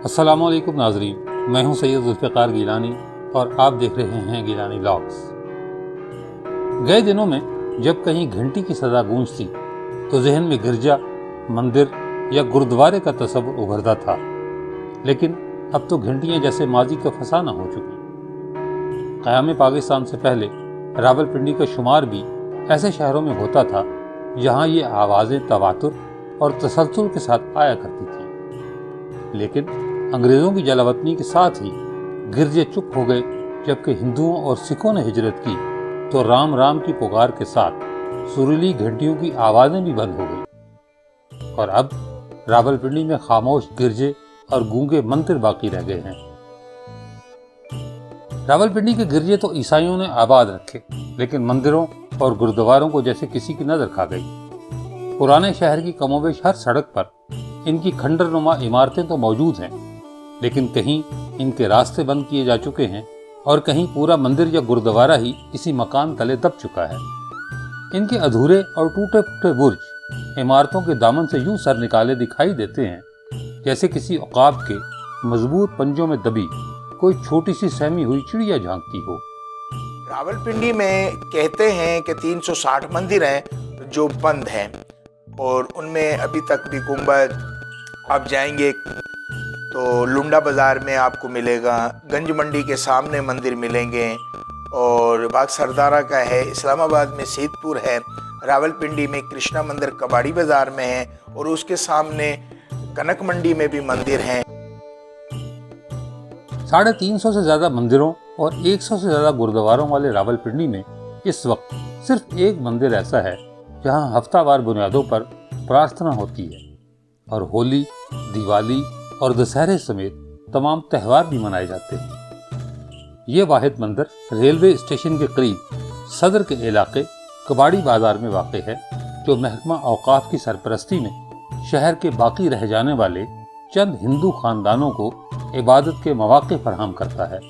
अस्सलामुअलैकुम नाजरीन, मैं हूं सैयद जुल्फ़िकार गिलानी और आप देख रहे हैं गिलानी व्लॉग्स। गए दिनों में जब कहीं घंटी की सदा गूंजती तो जहन में गिरजा, मंदिर या गुरुद्वारे का तस्वुर उभरता था, लेकिन अब तो घंटियां जैसे माजी का फसाना हो चुकी। क़याम पाकिस्तान से पहले रावलपिंडी का शुमार भी ऐसे शहरों में होता था जहां ये आवाज़ें तवातुर और तसलसल के साथ आया करती थी। लेकिन अंग्रेज़ों की जलावतनी के साथ ही गिरजे चुप हो गए। जबकि हिंदुओं और सिखों ने हिजरत की तो राम राम की पुकार के साथ सुरीली घंटियों की आवाज़ें भी बंद हो गई और अब रावलपिंडी में खामोश गिरजे और गूंगे मंदिर बाकी रह गए हैं। रावलपिंडी के गिरजे तो ईसाइयों ने आबाद रखे, लेकिन मंदिरों और गुरुद्वारों को जैसे किसी की नजर खा गई। पुराने शहर की कमोबेश हर सड़क पर इनकी खंडरनुमा इमारतें तो मौजूद हैं, लेकिन कहीं इनके रास्ते बंद किए जा चुके हैं और कहीं पूरा मंदिर या गुरुद्वारा ही इसी मकान तले दब चुका है। इनके अधूरे और टूटे फूटे बुर्ज इमारतों के दामन से यूं सर निकाले दिखाई देते हैं जैसे किसी औकाब के मजबूत पंजों में दबी कोई छोटी सी सहमी हुई चिड़िया झांकती हो। रावलपिंडी में कहते हैं कि 360 मंदिर हैं जो बंद हैं और उनमें अभी तक भी गुंबद, आप जाएंगे तो लुंडा बाज़ार में आपको मिलेगा, गंज मंडी के सामने मंदिर मिलेंगे और बाग सरदारा का है, इस्लामाबाद में सैदपुर है, रावलपिंडी में कृष्णा मंदिर कबाड़ी बाज़ार में है और उसके सामने कनक मंडी में भी मंदिर हैं। 350 से ज़्यादा मंदिरों और 100 से ज़्यादा गुरुद्वारों वाले रावलपिंडी में इस वक्त सिर्फ एक मंदिर ऐसा है जहां हफ्तावार बुनियादों पर प्रार्थना होती है और होली, दिवाली और दशहरे समेत तमाम त्यौहार भी मनाए जाते हैं। ये वाहिद मंदिर रेलवे स्टेशन के करीब सदर के इलाके कबाड़ी बाजार में वाक़ है, जो महकमा औकाफ की सरपरस्ती में शहर के बाकी रह जाने वाले चंद हिंदू खानदानों को इबादत के मौके फराहम करता है।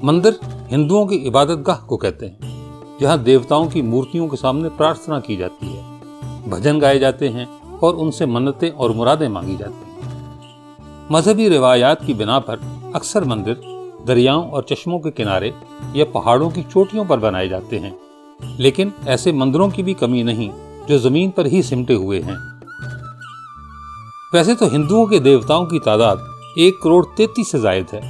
मंदिर हिंदुओं की इबादत गाह को कहते हैं, जहां देवताओं की मूर्तियों के सामने प्रार्थना की जाती है, भजन गाए जाते हैं और उनसे मन्नतें और मुरादें मांगी जाती हैं। मजहबी रिवायात की बिना पर अक्सर मंदिर दरियाओं और चश्मों के किनारे या पहाड़ों की चोटियों पर बनाए जाते हैं, लेकिन ऐसे मंदिरों की भी कमी नहीं जो जमीन पर ही सिमटे हुए हैं। वैसे तो हिंदुओं के देवताओं की तादाद 1,33,00,000 से जायद है,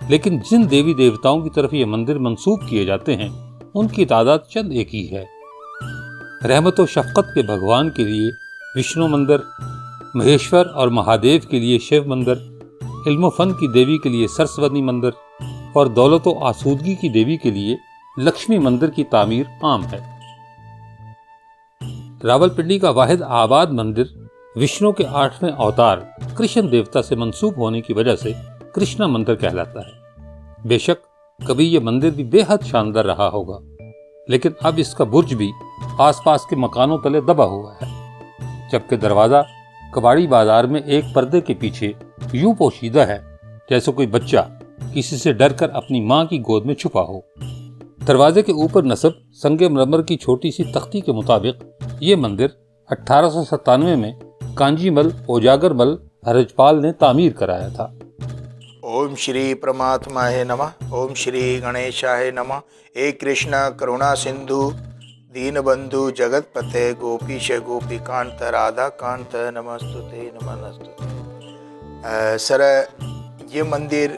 लेकिन जिन देवी देवताओं की तरफ ये मंदिर मंसूब किए जाते हैं उनकी तादाद चंद एक ही है। रहमत और शफकत के भगवान के लिए विष्णु मंदिर, महेश्वर और महादेव के लिए शिव मंदिर, इल्म फन की देवी के लिए सरस्वती मंदिर और दौलत व आसूदगी की देवी के लिए लक्ष्मी मंदिर की तामीर आम है। रावलपिंडी का वाहिद आबाद मंदिर विष्णु के 8वें अवतार कृष्ण देवता से मंसूब होने की वजह से कृष्णा मंदिर कहलाता है। बेशक कभी यह मंदिर भी बेहद शानदार रहा होगा, लेकिन अब इसका बुर्ज भी आसपास के मकानों तले दबा हुआ है, जबकि दरवाजा कबाड़ी बाजार में एक पर्दे के पीछे यूं पोशीदा है जैसे कोई बच्चा किसी से डरकर अपनी मां की गोद में छुपा हो। दरवाजे के ऊपर नस्ब संगे मरमर की छोटी सी तख्ती के मुताबिक ये मंदिर 1897 में कांजीमल ओजागरमल हरजपाल ने तामीर कराया था। ओम श्री परमात्माय नमः, ओम श्री गणेशाय नमः। हे कृष्ण करुणा सिंधु दीन बंधु जगतपते गोपीश गोपीकांत राधा कांत नमस्तुते नमस्तुते। सर, ये मंदिर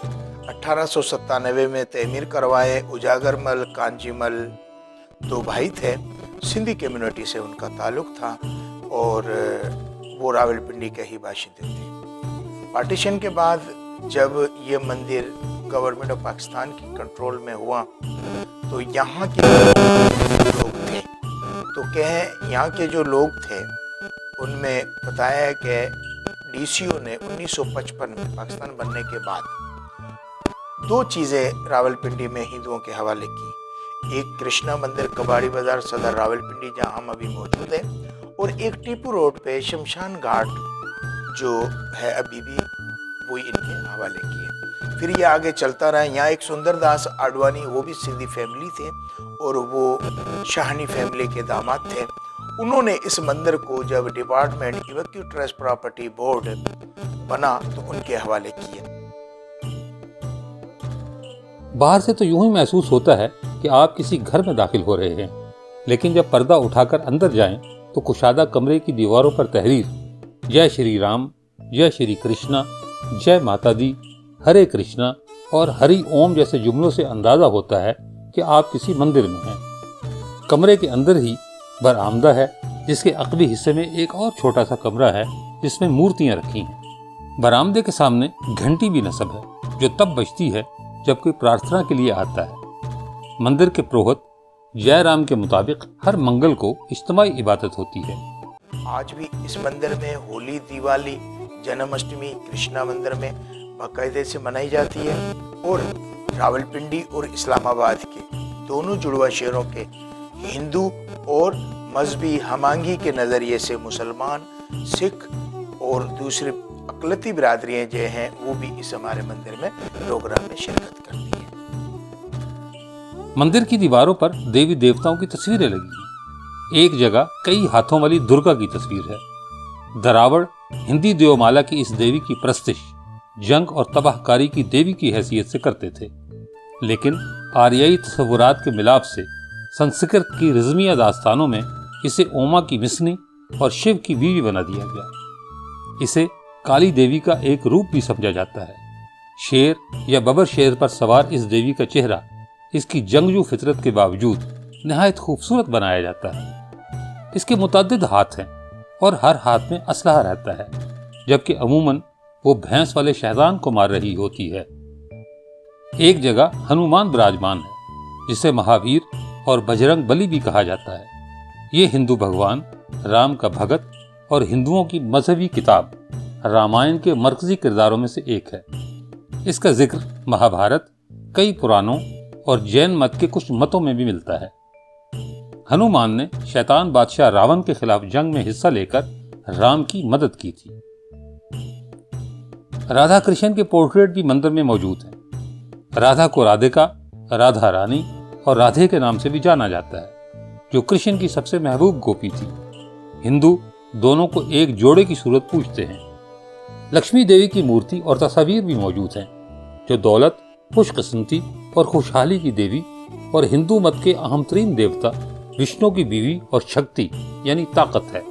1897 में तमीर करवाए। उजागरमल कांजीमल दो भाई थे, सिंधी कम्युनिटी से उनका ताल्लुक था और वो रावलपिंडी के ही बाशिंदे थे। पार्टीशन के बाद जब ये मंदिर गवर्नमेंट ऑफ पाकिस्तान की कंट्रोल में हुआ तो यहाँ के लोग थे, तो कहें यहाँ के जो लोग थे उनमें बताया कि डीसीओ ने 1955 में पाकिस्तान बनने के बाद 2 चीज़ें रावलपिंडी में हिंदुओं के हवाले की। एक कृष्णा मंदिर कबाड़ी बाजार सदर रावलपिंडी जहाँ हम अभी मौजूद है, और एक टीपू रोड पे शमशान घाट जो है अभी भी वो इनके हवाले किए। फिर ये आगे चलता रहा। यहाँ एक सुंदरदास आडवाणी, वो भी सिंधी फैमिली थे और वो शाहनी फैमिली के दामाद थे उन्होंने इस मंदिर को जब डिपार्टमेंट इवैक्यू ट्रस्ट प्रॉपर्टी बोर्ड बना तो उनके हवाले किया। बाहर से तो यूं ही महसूस होता है कि आप किसी घर में दाखिल हो रहे हैं, लेकिन जब पर्दा उठाकर अंदर जाएं तो कुशादा कमरे की दीवारों पर तहरीर जय श्री राम, जय श्री कृष्णा, जय माता दी, हरे कृष्णा और हरि ओम जैसे जुमलों से अंदाजा होता है कि आप किसी मंदिर में हैं। कमरे के अंदर ही बरामदा है, जिसके अकबी हिस्से में एक और छोटा सा कमरा है जिसमें मूर्तियां रखी हैं। बरामदे के सामने घंटी भी नस्ब है जो तब बजती है जब कोई प्रार्थना के लिए आता है। मंदिर के पुरोहित जयराम के मुताबिक हर मंगल को इज्तिमाई इबादत होती है। आज भी इस मंदिर में होली, दिवाली, जन्माष्टमी कृष्णा मंदिर में बाकायदे से मनाई जाती है और रावलपिंडी और इस्लामाबाद के दोनों जुड़वा शहरों के हिंदू और मजहबी हमांगी के नज़रिए से मुसलमान, सिख और दूसरे अकलती बिरादरियाँ जो हैं वो भी इस हमारे मंदिर में प्रोग्राम में शिरकत करती हैं। मंदिर की दीवारों पर देवी देवताओं की तस्वीरें लगी हैं। एक जगह कई हाथों वाली दुर्गा की तस्वीर है। दरावड़ हिंदी देवमाला की इस देवी की प्रस्तिश जंग और तबाहकारी की देवी की हैसियत से करते थे, लेकिन आर्याई तस्वुरात के मिलाप से संस्कृत की रिज़मिया दास्तानों में इसे ओमा की मिसनी और शिव की बीवी बना दिया गया। इसे काली देवी का एक रूप भी समझा जाता है। शेर या बबर शेर पर सवार इस देवी का चेहरा इसकी जंगजू फितरत के बावजूद निहायत खूबसूरत बनाया जाता है। इसके मुतअद्दिद हाथ हैं और हर हाथ में असलहा रहता है, जबकि अमूमन वो भैंस वाले शहजान को मार रही होती है। एक जगह हनुमान विराजमान है, जिसे महावीर और बजरंग बली भी कहा जाता है। ये हिंदू भगवान राम का भगत और हिंदुओं की मजहबी किताब रामायण के मरकजी किरदारों में से एक है। इसका जिक्र महाभारत, कई पुराणों और जैन मत के कुछ मतों में भी मिलता है। हनुमान ने शैतान बादशाह रावण के खिलाफ जंग में हिस्सा लेकर राम की मदद की थी। राधा कृष्ण के पोर्ट्रेट भी मंदिर में मौजूद हैं। राधा को राधिका, राधा रानी और राधे के नाम से भी जाना जाता है, जो कृष्ण की सबसे महबूब गोपी थी। हिंदू दोनों को एक जोड़े की सूरत पूजते हैं। लक्ष्मी देवी की मूर्ति और तस्वीर भी मौजूद हैं, जो दौलत, खुशकिस्मती और खुशहाली की देवी और हिंदू मत के अहम तरीन देवता विष्णु की बीवी और शक्ति यानी ताकत है।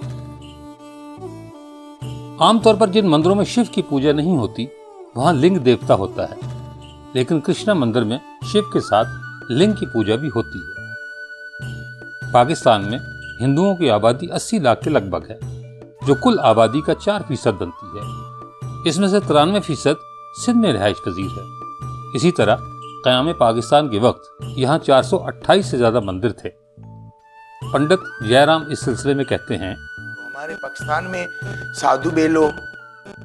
आमतौर पर जिन मंदिरों में शिव की पूजा नहीं होती वहां लिंग देवता होता है, लेकिन कृष्णा मंदिर में शिव के साथ लिंग की पूजा भी होती है। पाकिस्तान में हिंदुओं की आबादी 80 लाख के लगभग है, जो कुल आबादी का 4% बनती है। इसमें से 93% सिंध में रिहाइश पजीर है। इसी तरह क़याम पाकिस्तान के वक्त यहाँ 428 से ज्यादा मंदिर थे। पंडित जयराम इस सिलसिले में कहते हैं, हमारे पाकिस्तान में साधु बेलो,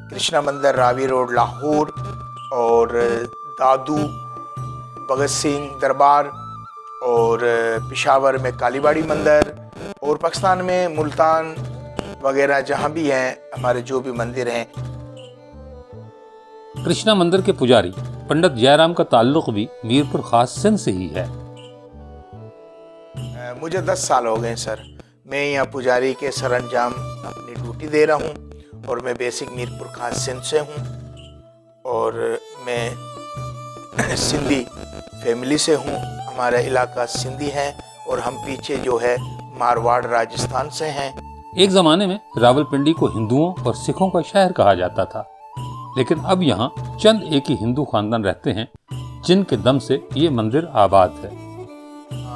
कृष्णा मंदिर रावी रोड लाहौर और दादू भगत सिंह दरबार और पेशावर में कालीबाड़ी मंदिर और पाकिस्तान में मुल्तान वगैरह जहाँ भी हैं हमारे जो भी मंदिर हैं। कृष्णा मंदिर के पुजारी पंडित जयराम का ताल्लुक भी मीरपुर खास सिंध से ही है। मुझे 10 साल हो गए सर। मैं यहाँ पुजारी के सरंजाम अपनी ड्यूटी दे रहा हूँ और मैं बेसिक मीरपुर खास सिंध से हूँ और मैं सिंधी फैमिली से हूँ। हमारा इलाका सिंधी है और हम पीछे जो है मारवाड़ राजस्थान से हैं। एक ज़माने में रावलपिंडी को हिंदुओं और सिखों का शहर कहा जाता था, लेकिन अब यहाँ चंद एक ही हिंदू खानदान रहते हैं जिनके दम से ये मंदिर आबाद है।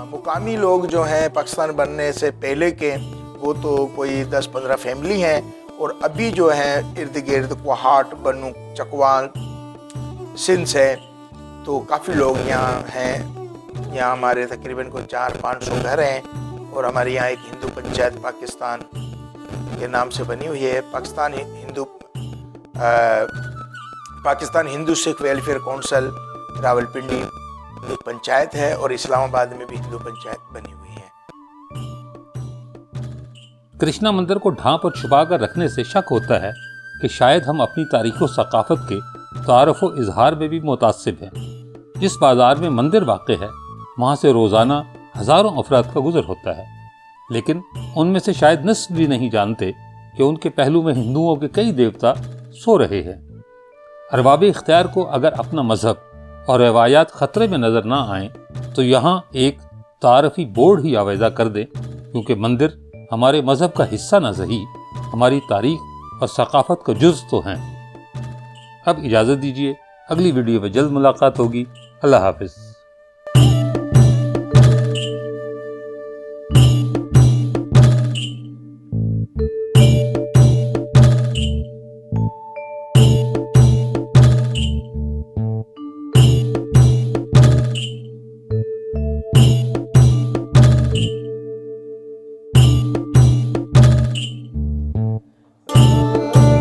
मुकामी लोग जो हैं पाकिस्तान बनने से पहले के वो तो कोई 10-15 फैमिली हैं और अभी जो है इर्द गिर्द कोहाट, बनू, चकवाल, सिंध है तो काफ़ी लोग यहाँ हैं। यहाँ हमारे तकरीबन को 400-500 घर हैं और हमारे यहाँ एक हिंदू पंचायत पाकिस्तान के नाम से बनी हुई है। पाकिस्तान हिंदू सिख वेलफेयर काउंसिल रावलपिंडी एक पंचायत है और इस्लामाबाद में भी हिंदू पंचायत बनी हुई है। कृष्णा मंदिर को ढांप और छुपा कर रखने से शक होता है कि शायद हम अपनी तारीख और सकाफत के तारफ़ व इजहार में भी मुतासिब हैं। जिस बाजार में मंदिर वाक़ है वहाँ से रोज़ाना हज़ारों अफराद का गुजर होता है। लेकिन उनमें से शायद निस्फ भी नहीं जानते कि उनके पहलू में हिंदुओं के कई देवता सो रहे हैं। अरबाब इख्तियार को अगर अपना मजहब और रवायात खतरे में नजर ना आए तो यहाँ एक तारफी बोर्ड ही आवेदा कर दें, क्योंकि मंदिर हमारे मजहब का हिस्सा न सही हमारी तारीख और सकाफत का जुज़ तो हैं। अब इजाज़त दीजिए, अगली वीडियो में जल्द मुलाकात होगी। अल्लाह हाफिज़।